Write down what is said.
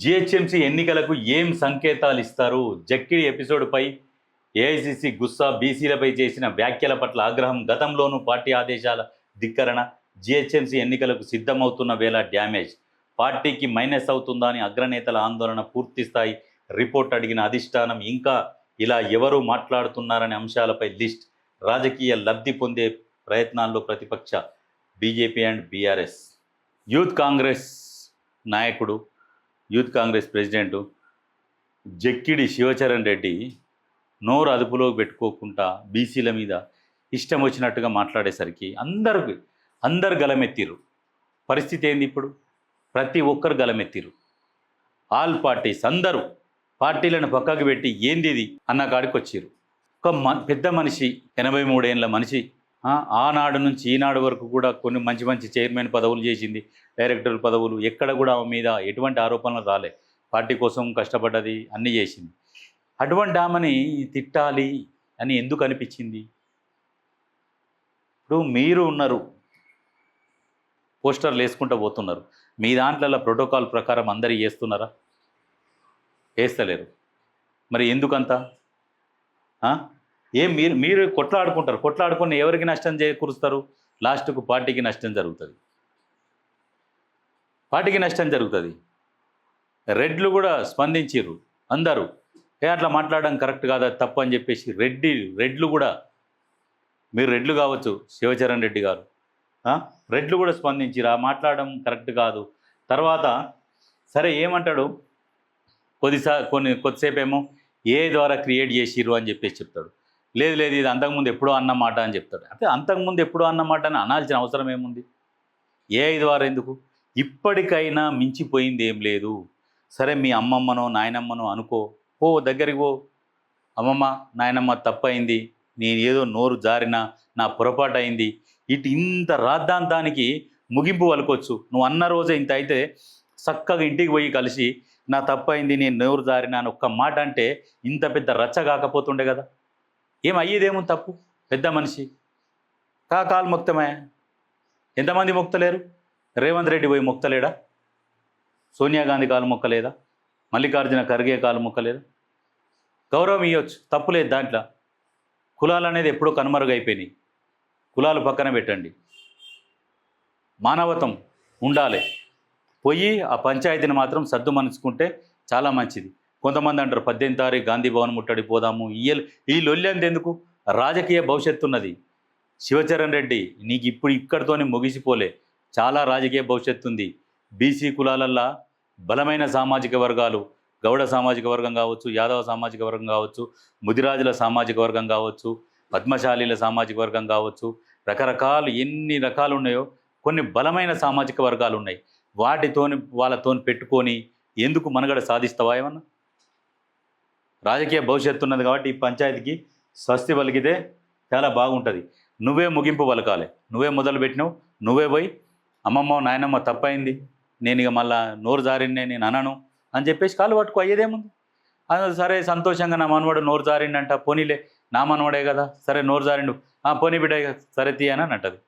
GHMC ఎన్నికలకు ఏం సంకేతాలు ఇస్తారు? జక్కిడి ఎపిసోడ్పై ఏఐసీసీ గుస్సా, బీసీలపై చేసిన వ్యాఖ్యల పట్ల ఆగ్రహం, గతంలోనూ పార్టీ ఆదేశాల ధిక్కరణ, జిహెచ్ఎంసీ ఎన్నికలకు సిద్ధమవుతున్న వేళ డ్యామేజ్, పార్టీకి మైనస్ అవుతుందా అని అగ్రనేతల ఆందోళన, పూర్తిస్థాయి రిపోర్ట్ అడిగిన అధిష్టానం, ఇంకా ఇలా ఎవరు మాట్లాడుతున్నారనే అంశాలపై లిస్ట్, రాజకీయ లబ్ధి పొందే ప్రయత్నాల్లో ప్రతిపక్ష BJP and BRS. Youth Congress నాయకుడు, యూత్ కాంగ్రెస్ ప్రెసిడెంటు జక్కిడి శివచరణ్ రెడ్డి నోరు అదుపులో పెట్టుకోకుండా బీసీల మీద ఇష్టం వచ్చినట్టుగా మాట్లాడేసరికి అందరు గలమెత్తిరు. పరిస్థితి ఏంది ఇప్పుడు? ప్రతి ఒక్కరు గలమెత్తిరు. ఆల్ పార్టీస్ అందరూ పార్టీలను పక్కకు పెట్టి ఏంది ఇది అన్న కాడికి వచ్చిరు. ఒక పెద్ద మనిషి, 83 ఏళ్ళ మనిషి, ఆనాడు నుంచి ఈనాడు వరకు కూడా కొన్ని మంచి మంచి చైర్మన్ పదవులు చేసింది, డైరెక్టర్ పదవులు, ఎక్కడ కూడా ఆమె మీద ఎటువంటి ఆరోపణలు రాలే. పార్టీ కోసం కష్టపడ్డది, అన్నీ చేసింది. అటువంటి ఆమెని తిట్టాలి అని ఎందుకు అనిపించింది? ఇప్పుడు మీరు ఉన్నారు, పోస్టర్లు వేసుకుంటూ పోతున్నారు, మీ దాంట్లో ప్రోటోకాల్ ప్రకారం అందరూ వేస్తున్నారా? వేస్తలేరు. మరి ఎందుకంతా? మీరు కొట్లాడుకుంటారు, కొట్లాడుకుని ఎవరికి నష్టం చేకూరుస్తారు? లాస్ట్కు పార్టీకి నష్టం జరుగుతుంది. పార్టీకి నష్టం జరుగుతుంది. రెడ్లు కూడా స్పందించారు. అందరూ అట్లా మాట్లాడడం కరెక్ట్ కాదు, అది తప్పు అని చెప్పేసి రెడ్లు కూడా, మీరు రెడ్లు కావచ్చు, శివచరణ్ రెడ్డి గారు, రెడ్లు కూడా స్పందించారు, మాట్లాడడం కరెక్ట్ కాదు. తర్వాత సరే ఏమంటాడు, కొద్దిసేపు ఏమో ఏ ద్వారా క్రియేట్ చేసిర్రు అని చెప్పేసి చెప్తాడు. లేదు ఇది అంతకుముందు ఎప్పుడో అన్నమాట అని చెప్తాడు. అంటే అంతకుముందు ఎప్పుడో అన్నమాట అని అనాల్సిన అవసరం ఏముంది? ఏ ద్వారా ఎందుకు? ఇప్పటికైనా మించిపోయింది ఏం లేదు. సరే మీ అమ్మమ్మనో నాయనమ్మనో అనుకో, దగ్గరికి పో, అమ్మమ్మ నాయనమ్మ తప్పైంది, నేను ఏదో నోరు జారినా, నా పొరపాటు అయింది, ఇంత రాద్ధాంతానికి ముగింపు పలుకోవచ్చు. నువ్వు అన్న రోజే ఇంత అయితే చక్కగా ఇంటికి పోయి కలిసి నా తప్పైంది, నేను నోరు జారినా అని ఒక్క మాట అంటే ఇంత పెద్ద రచ్చ కాకపోతుండే కదా. ఏం అయ్యేదేమో తప్పు, పెద్ద మనిషి కాలు మొక్తమే. ఎంతమంది మొక్తలేరు? రేవంత్ రెడ్డి పోయి మొక్తలేడా? సోనియా గాంధీ కాలు మొక్కలేదా? మల్లికార్జున ఖర్గే కాలు మొక్కలేదా? గౌరవం ఇవ్వచ్చు, తప్పులేదు దాంట్లో. కులాలు అనేది ఎప్పుడో కనుమరుగైపోయినాయి. కులాలు పక్కన పెట్టండి, మానవతం ఉండాలి. పోయి ఆ పంచాయతీని మాత్రం సద్దు మనసుకుంటే చాలా మంచిది. కొంతమంది అంటారు 18వ తారీఖు గాంధీ భవన్ ముట్టడి పోదాము, ఈ లొల్లి ఎందుకు? రాజకీయ భవిష్యత్తు ఉన్నది. శివచరణ్ రెడ్డి, నీకు ఇప్పుడు ఇక్కడితోనే ముగిసిపోలే, చాలా రాజకీయ భవిష్యత్తు ఉంది. బీసీ కులాలల్లో బలమైన సామాజిక వర్గాలు, గౌడ సామాజిక వర్గం కావచ్చు, యాదవ సామాజిక వర్గం కావచ్చు, ముదిరాజుల సామాజిక వర్గం కావచ్చు, పద్మశాలీల సామాజిక వర్గం కావచ్చు, రకరకాలు ఎన్ని రకాలు ఉన్నాయో కొన్ని బలమైన సామాజిక వర్గాలు ఉన్నాయి. వాళ్ళతోని పెట్టుకొని ఎందుకు మనుగడ సాధిస్తావా? ఏమన్నా రాజకీయ భవిష్యత్తు ఉన్నది కాబట్టి ఈ పంచాయతీకి స్వస్తి పలికితే చాలా బాగుంటుంది. నువ్వే ముగింపు పలకాలి. నువ్వే మొదలు పెట్టినావు, నువ్వే పోయి అమ్మమ్మ నాయనమ్మ తప్పైంది, నేను ఇక మళ్ళా నోరు జారిన్నే నేను అనను అని చెప్పేసి కాలు పట్టుకు అయ్యేదేముంది? సరే సంతోషంగా నా మనవాడు నోరు జారిండంట, పోనీలే నా మనవాడే కదా, సరే నోరు జారిండు, పోనీ బిడ్డ సరే తీయని అంటది.